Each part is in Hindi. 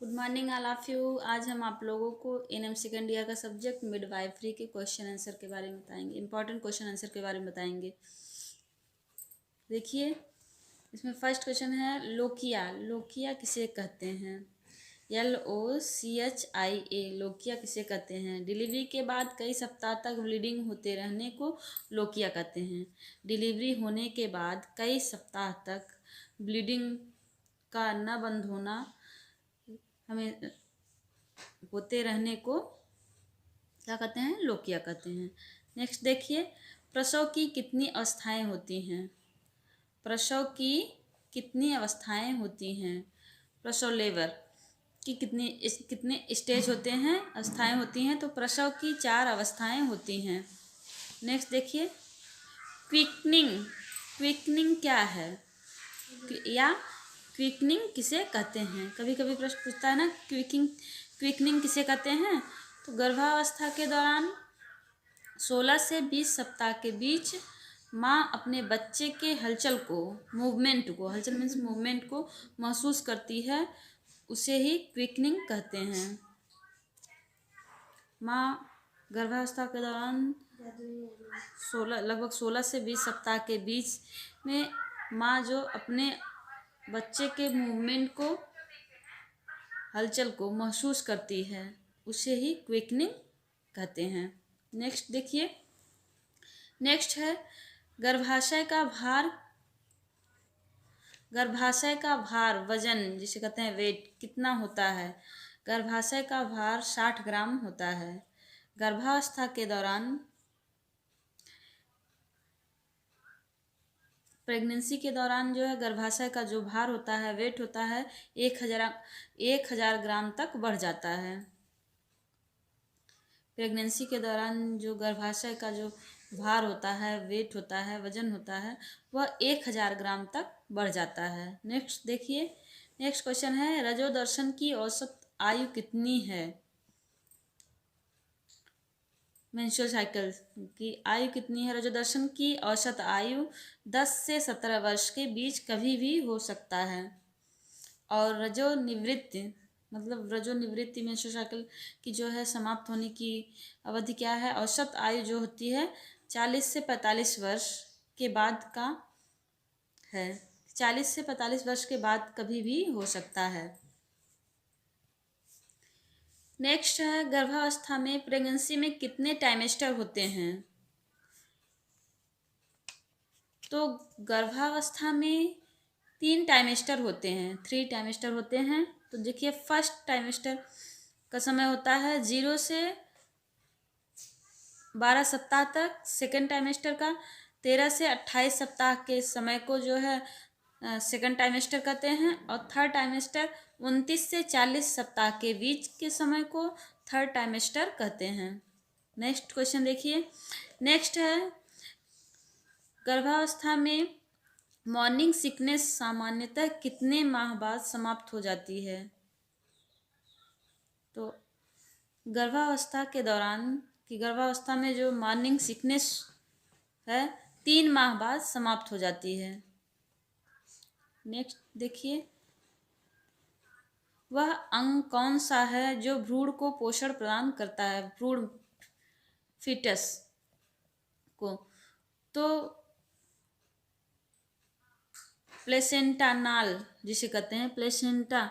Good morning all of you. आज हम आप लोगों को एनएम सेकेंड ईयर का सब्जेक्ट मिडवाइफरी के क्वेश्चन आंसर के बारे में बताएंगे, इंपॉर्टेंट क्वेश्चन आंसर के बारे में बताएंगे। देखिए, इसमें फर्स्ट क्वेश्चन है लोकिया। लोकिया किसे कहते हैं? LOCHIA लोकिया किसे कहते हैं? डिलीवरी के बाद कई सप्ताह तक ब्लीडिंग होते रहने को लोकिया कहते हैं। डिलीवरी होने के बाद कई सप्ताह तक ब्लीडिंग का न बंद होना हमें होते रहने को क्या कहते हैं? लोकिया कहते हैं। नेक्स्ट देखिए, प्रसव की कितनी अवस्थाएं होती हैं? प्रसव की कितनी अवस्थाएं होती हैं? प्रसव लेबर की कितने स्टेज होते हैं, अवस्थाएं होती हैं? तो प्रसव की 4 अवस्थाएं होती हैं। नेक्स्ट देखिए, क्विकनिंग। क्विकनिंग क्या है या क्विकनिंग किसे कहते हैं? कभी कभी प्रश्न पूछता है ना, क्विकनिंग किसे कहते हैं? तो गर्भावस्था के दौरान 16 से 20 सप्ताह के बीच माँ अपने बच्चे के हलचल मीन्स मूवमेंट को महसूस करती है, उसे ही क्विकनिंग कहते हैं। माँ गर्भावस्था के दौरान लगभग 16 से 20 सप्ताह के बीच में माँ जो अपने बच्चे के मूवमेंट को, हलचल को महसूस करती है, उसे ही क्विकनिंग कहते हैं। नेक्स्ट देखिए, नेक्स्ट है गर्भाशय का भार वजन जिसे कहते हैं वेट कितना होता है? गर्भाशय का भार 60 ग्राम होता है। गर्भावस्था के दौरान, प्रेगनेंसी के दौरान जो है गर्भाशय का जो भार होता है, वेट होता है 1000 ग्राम तक बढ़ जाता है। प्रेगनेंसी के दौरान जो गर्भाशय का जो भार होता है, वेट होता है, वजन होता है, वह 1000 ग्राम तक बढ़ जाता है। नेक्स्ट देखिए, नेक्स्ट क्वेश्चन है रजोदर्शन की औसत आयु कितनी है? मेंस्ट्रुअल साइकिल की आयु कितनी है? रजोदर्शन की औसत आयु 10 से 17 वर्ष के बीच कभी भी हो सकता है। और रजोनिवृत्ति मेंस्ट्रुअल साइकिल की जो है समाप्त होने की अवधि क्या है? औसत आयु जो होती है 40 से 45 वर्ष के बाद का है। 40 से 45 वर्ष के बाद कभी भी हो सकता है। नेक्स्ट है गर्भावस्था में प्रेगनेंसी में कितने टाइमेस्टर होते हैं? तो गर्भावस्था में 3 टाइमेस्टर होते हैं, 3 टाइमेस्टर होते हैं। तो देखिए, फर्स्ट टाइमेस्टर का समय होता है 0 से 12 सप्ताह तक। सेकेंड टाइमेस्टर का 13 से 28 सप्ताह के समय को जो है सेकेंड टाइमेस्टर कहते हैं। और थर्ड टाइमेस्टर 29 से 40 सप्ताह के बीच के समय को थर्ड टाइमेस्टर कहते हैं। नेक्स्ट क्वेश्चन देखिए, नेक्स्ट है गर्भावस्था में मॉर्निंग सिकनेस सामान्यतः कितने माह बाद समाप्त हो जाती है? तो गर्भावस्था में जो मॉर्निंग सिकनेस है 3 माह बाद समाप्त हो जाती है। नेक्स्ट देखिए, वह अंग कौन सा है जो भ्रूण को पोषण प्रदान करता है? भ्रूण, फीटस को। तो प्लेसेंटानाल जिसे कहते हैं, प्लेसेंटा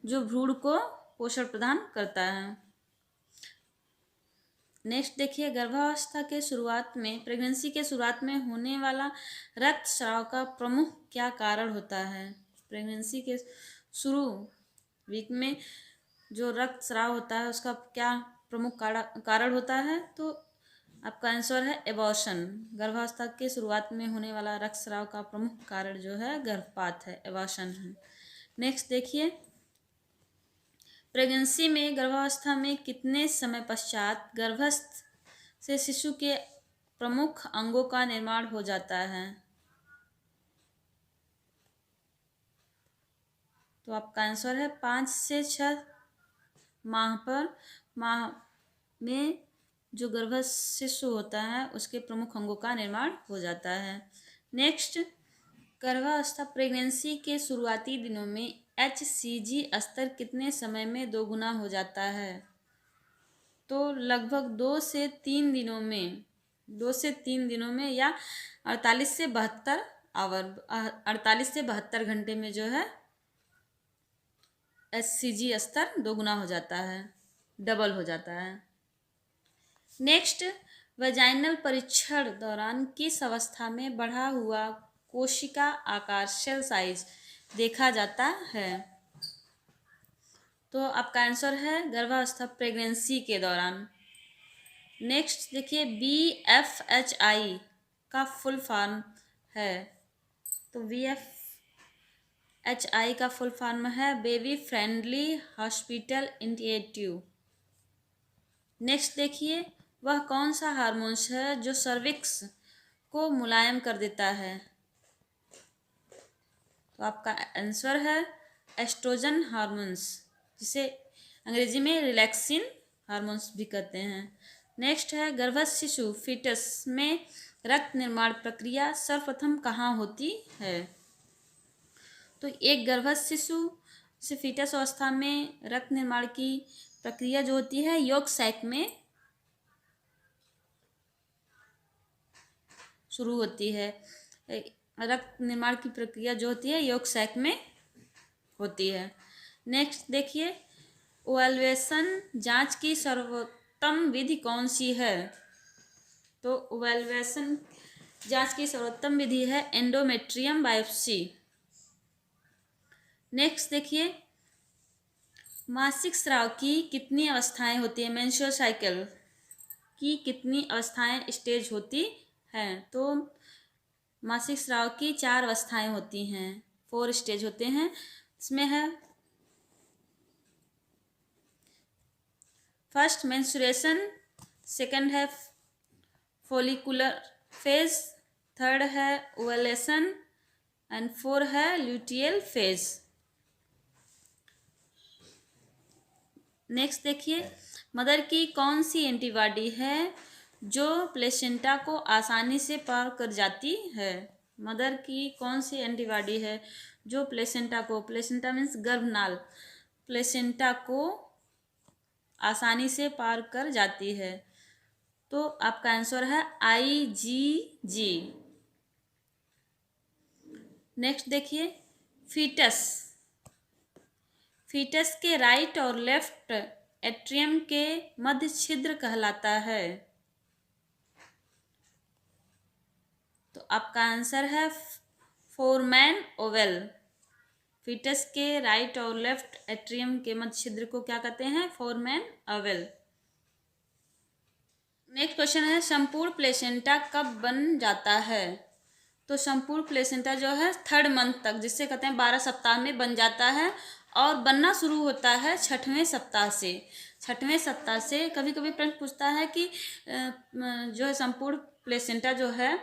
जो भ्रूण को पोषण प्रदान करता है। नेक्स्ट देखिए, गर्भावस्था के शुरुआत में, प्रेगनेंसी के शुरुआत में होने वाला रक्तस्राव का प्रमुख क्या कारण होता है? प्रेगनेंसी के शुरू वीक में जो रक्तस्राव होता है उसका क्या प्रमुख कारण होता है? तो आपका आंसर है एबॉर्शन। गर्भावस्था के शुरुआत में होने वाला रक्तस्राव का प्रमुख कारण जो है गर्भपात है, एबॉर्शन है। नेक्स्ट देखिए, प्रेगनेंसी में गर्भावस्था में कितने समय पश्चात गर्भस्थ से शिशु के प्रमुख अंगों का निर्माण हो जाता है? तो आपका आंसर है 5 से 6 माह में जो गर्भस्थ शिशु होता है उसके प्रमुख अंगों का निर्माण हो जाता है। नेक्स्ट, गर्भावस्था प्रेगनेंसी के शुरुआती दिनों में HCG स्तर कितने समय में दोगुना हो जाता है? तो लगभग 2 से 3 दिनों में या 48 से 72 घंटे में जो है HCG स्तर दोगुना हो जाता है, डबल हो जाता है। नेक्स्ट, वजाइनल परीक्षण दौरान किस अवस्था में बढ़ा हुआ कोशिका आकार सेल साइज देखा जाता है? तो आपका आंसर है गर्भावस्था, प्रेगनेंसी के दौरान। नेक्स्ट देखिए, BFHI का फुल फॉर्म है। तो BFHI का फुल फॉर्म है baby friendly hospital initiative. Next देखिए, वह कौन सा हार्मोन्स है जो सर्विक्स को मुलायम कर देता है? तो आपका आंसर है एस्ट्रोजन हार्मोन्स, जिसे अंग्रेजी में रिलैक्सिन हार्मोन्स भी कहते हैं। नेक्स्ट है, गर्भस्थ शिशु फीटस में रक्त निर्माण प्रक्रिया सर्वप्रथम कहाँ होती है? तो एक गर्भस्थ शिशु से फीटस अवस्था में रक्त निर्माण की प्रक्रिया जो होती है यॉर्क सैक में शुरू होती है। रक्त निर्माण की प्रक्रिया जो होती है यॉर्क सैक में होती है। नेक्स्ट देखिए, ओवल्यूशन जांच की सर्वोत्तम विधि कौन सी है? तो ओवल्यूशन जांच की सर्वोत्तम विधि है एंडोमेट्रियम बायोप्सी। नेक्स्ट देखिए, मासिक स्राव की कितनी अवस्थाएं होती हैं? मेंस्ट्रुअल साइकिल की कितनी अवस्थाएं स्टेज होती हैं? तो मासिक स्राव की 4 अवस्थाएं होती हैं, 4 स्टेज होते हैं। इसमें है फर्स्ट मेंस्ट्रुएशन, सेकंड है फोलिकुलर फेज, थर्ड है ओवुलेशन एंड 4 है ल्यूटियल फेज। नेक्स्ट देखिए, मदर की कौन सी एंटीबॉडी है जो प्लेसेंटा को आसानी से पार कर जाती है? मदर की कौन सी एंटीबॉडी है जो प्लेसेंटा मीन्स गर्भनाल, प्लेसेंटा को आसानी से पार कर जाती है? तो आपका आंसर है IgG। नेक्स्ट देखिए, फीटस के राइट और लेफ्ट एट्रियम के मध्य छिद्र कहलाता है। तो आपका आंसर है फोरमैन ओवल। फीटस के राइट और लेफ्ट एट्रियम के मध्य छिद्र को क्या कहते हैं? Foreman Oval. नेक्स्ट क्वेश्चन है, संपूर्ण प्लेसेंटा कब बन जाता है? तो संपूर्ण प्लेसेंटा जो है 3rd मंथ तक, जिससे कहते हैं 12 सप्ताह में बन जाता है और बनना शुरू होता है 6वें सप्ताह से। 6वें सप्ताह से कभी कभी प्रश्न पूछता है कि जो है संपूर्ण प्लेसेंटा जो है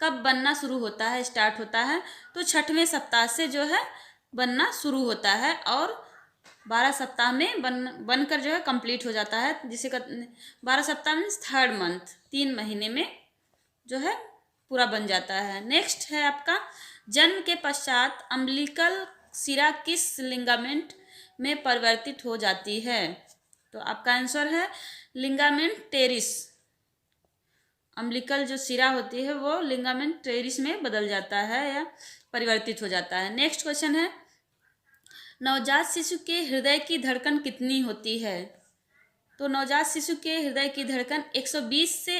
कब बनना शुरू होता है, स्टार्ट होता है? तो 6वें सप्ताह से जो है बनना शुरू होता है और 12 सप्ताह में बनकर जो है कंप्लीट हो जाता है, जिसे 12 सप्ताह मीन्स 3rd मंथ, 3 महीने में जो है पूरा बन जाता है। नेक्स्ट है आपका, जन्म के पश्चात अम्बिलिकल सिरा किस लिगामेंट में परिवर्तित हो जाती है? तो आपका आंसर है लिगामेंट टेरिस। अम्बिलिकल जो सिरा होती है वो लिगामेंट टेरिस में बदल जाता है या परिवर्तित हो जाता है। नेक्स्ट क्वेश्चन है, नवजात शिशु के हृदय की धड़कन कितनी होती है? तो नवजात शिशु के हृदय की धड़कन 120 से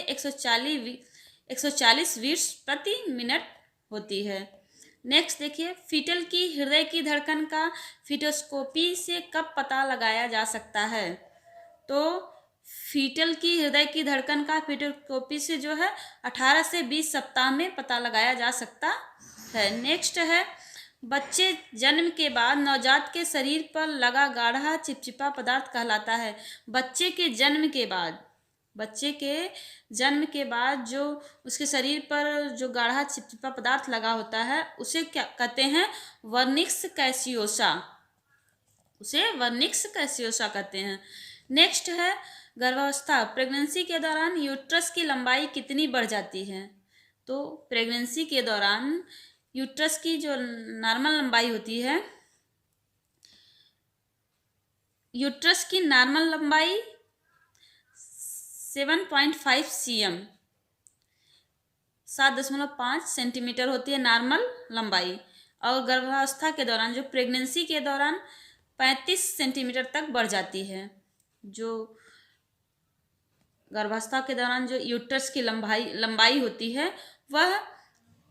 140 बीट्स प्रति मिनट होती है। नेक्स्ट देखिए, फीटल की हृदय की धड़कन का फीटोस्कोपी से कब पता लगाया जा सकता है? तो फीटल की हृदय की धड़कन का फीटोस्कोपी से जो है 18 से 20 सप्ताह में पता लगाया जा सकता है। नेक्स्ट है, बच्चे जन्म के बाद नवजात के शरीर पर लगा गाढ़ा चिपचिपा पदार्थ कहलाता है। बच्चे के जन्म के बाद जो उसके शरीर पर जो गाढ़ा चिपचिपा पदार्थ लगा होता है उसे क्या कहते हैं? वर्निक्स कैसियोसा। उसे वर्निक्स कैसियोसा कहते हैं। नेक्स्ट है, गर्भावस्था, प्रेगनेंसी के दौरान यूट्रस की लंबाई कितनी बढ़ जाती है? तो प्रेगनेंसी के दौरान यूट्रस की जो नॉर्मल लंबाई होती है यूट्रस की नॉर्मल लंबाई 7.5 cm 7.5 सेंटीमीटर होती है नॉर्मल लंबाई, और गर्भावस्था के दौरान जो प्रेगनेंसी के दौरान 35 सेंटीमीटर तक बढ़ जाती है। जो गर्भावस्था के दौरान जो यूट्रस की लंबाई होती है वह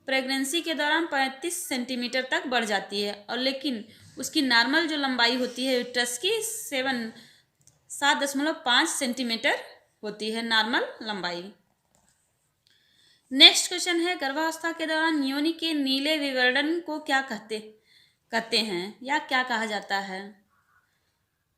प्रेगनेंसी के दौरान 35 सेंटीमीटर तक बढ़ जाती है, और लेकिन उसकी नॉर्मल जो लंबाई होती है यूट्रस की 7.5 सेंटीमीटर होती है नॉर्मल लंबाई। नेक्स्ट क्वेश्चन है, गर्भावस्था के दौरान योनि के नीले विवर्तन को क्या कहते हैं या क्या कहा जाता है?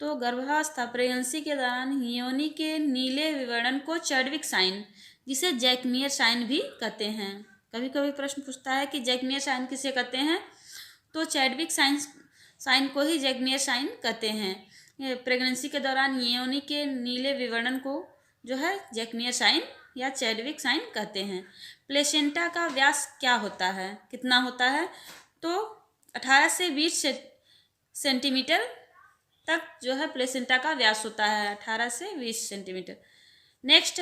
तो गर्भावस्था प्रेगनेंसी के दौरान योनि के नीले विवर्तन को चैडविक साइन, जिसे जैकमियर साइन भी कहते हैं। कभी कभी प्रश्न पूछता है कि जैकमियर साइन किसे कहते हैं, तो चैडविक साइन को ही जैकमियर साइन कहते हैं। प्रेगनेंसी के दौरान योनि के नीले विवर्तन को जो है जैकमियर साइन या चैडविक साइन कहते हैं। प्लेसेंटा का व्यास क्या होता है, कितना होता है? तो 18 से 20 सेंटीमीटर तक जो है प्लेसेंटा का व्यास होता है, 18 से 20 सेंटीमीटर। नेक्स्ट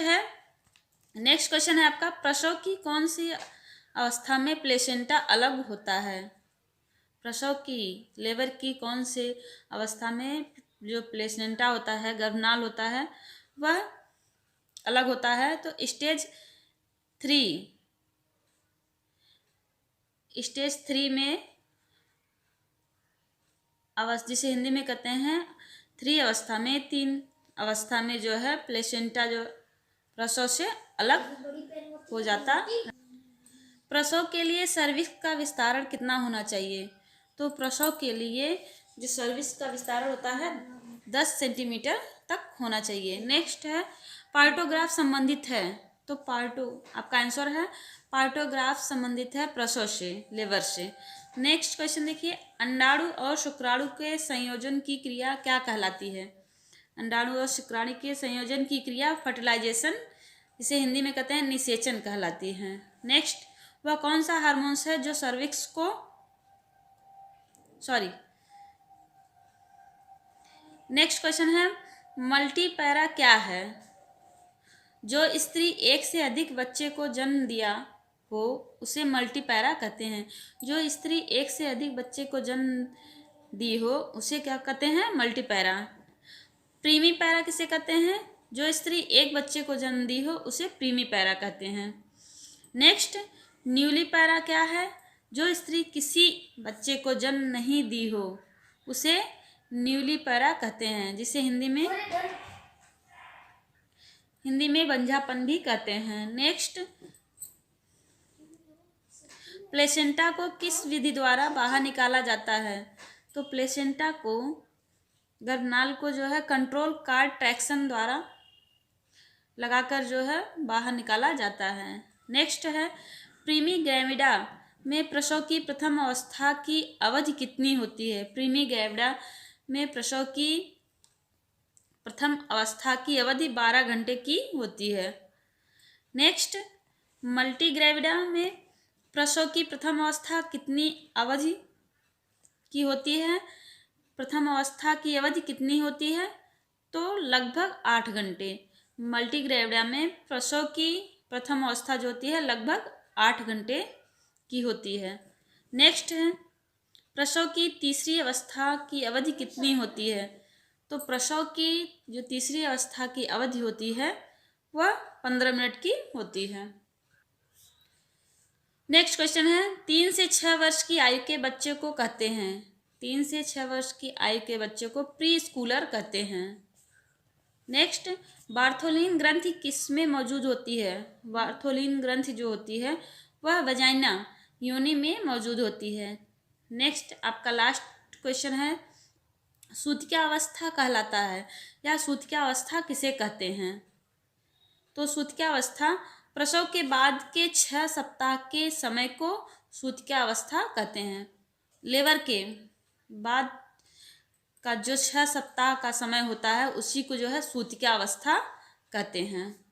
क्वेश्चन है आपका, प्रसव की कौन सी अवस्था में प्लेसेंटा अलग होता है? प्रसव की लेबर की कौन से अवस्था में जो प्लेसेंटा होता है, गर्भनाल होता है, वह अलग होता है? तो स्टेज 3 में जिसे हिंदी में कहते हैं 3 अवस्था में, 3 अवस्था में जो है प्लेसेंटा जो प्रसव से अलग हो जाता। प्रसव के लिए सर्विक्स का विस्तारण कितना होना चाहिए? तो प्रसव के लिए जो सर्विक्स का विस्तारण होता है 10 सेंटीमीटर तक होना चाहिए। नेक्स्ट है, पार्टोग्राफ संबंधित है, तो आपका आंसर है पार्टोग्राफ संबंधित है प्रसव से, लेबर से। नेक्स्ट क्वेश्चन देखिए, अंडाणु और शुक्राणु के संयोजन की क्रिया क्या कहलाती है? अंडाणु और शुक्राणु के संयोजन की क्रिया फर्टिलाइजेशन, इसे हिंदी में कहते हैं निषेचन, कहलाती है। नेक्स्ट, वह कौन सा हार्मोन्स है जो सर्विक्स को नेक्स्ट क्वेश्चन है, मल्टीपैरा क्या है? जो स्त्री एक से अधिक बच्चे को जन्म दिया हो उसे मल्टीपैरा कहते हैं। जो स्त्री एक से अधिक बच्चे को जन्म दी हो उसे क्या कहते हैं? मल्टीपैरा। प्रीमीपैरा किसे कहते हैं? जो स्त्री एक बच्चे को जन्म दी हो उसे प्रीमीपैरा कहते हैं। नेक्स्ट, न्यूलीपैरा क्या है? जो स्त्री किसी बच्चे को जन्म नहीं दी हो उसे न्यूलीपैरा कहते हैं, जिसे हिंदी में बंझापन भी कहते हैं। नेक्स्ट, प्लेसेंटा को किस विधि द्वारा बाहर निकाला जाता है? तो प्लेसेंटा को, गर्भनाल को जो है कंट्रोल कार्ड ट्रैक्शन द्वारा लगाकर जो है बाहर निकाला जाता है। नेक्स्ट है, प्रीमी ग्रेविडा में प्रसव की प्रथम अवस्था की अवधि कितनी होती है? प्रीमी ग्रेविडा में प्रसव की प्रथम अवस्था की अवधि 12 घंटे की होती है। नेक्स्ट, मल्टी ग्रेविडा में प्रसव की प्रथम अवस्था कितनी अवधि की होती है? प्रथम अवस्था की अवधि कितनी होती है? तो लगभग 8 घंटे। मल्टी ग्रेविडा में प्रसव की प्रथम अवस्था जो होती है लगभग 8 घंटे की होती है। नेक्स्ट है, प्रसव की तीसरी अवस्था की अवधि कितनी होती है? तो प्रसव की जो तीसरी अवस्था की अवधि होती है वह 15 मिनट की होती है। नेक्स्ट क्वेश्चन है, 3 से 6 वर्ष की आयु के बच्चे को कहते हैं? 3 से 6 वर्ष की आयु के बच्चे को प्री स्कूलर कहते हैं। नेक्स्ट, बार्थोलिन ग्रंथि किस में मौजूद होती है? बार्थोलिन ग्रंथि जो होती है वह वजाइना, योनि में मौजूद होती है। नेक्स्ट, आपका लास्ट क्वेश्चन है, सूतिका अवस्था कहलाता है या सूतिका अवस्था किसे कहते हैं? तो सूतिका अवस्था प्रसव के बाद के 6 सप्ताह के समय को सूतिका अवस्था कहते हैं। लेबर के बाद का जो 6 सप्ताह का समय होता है उसी को जो है सूतिका अवस्था कहते हैं।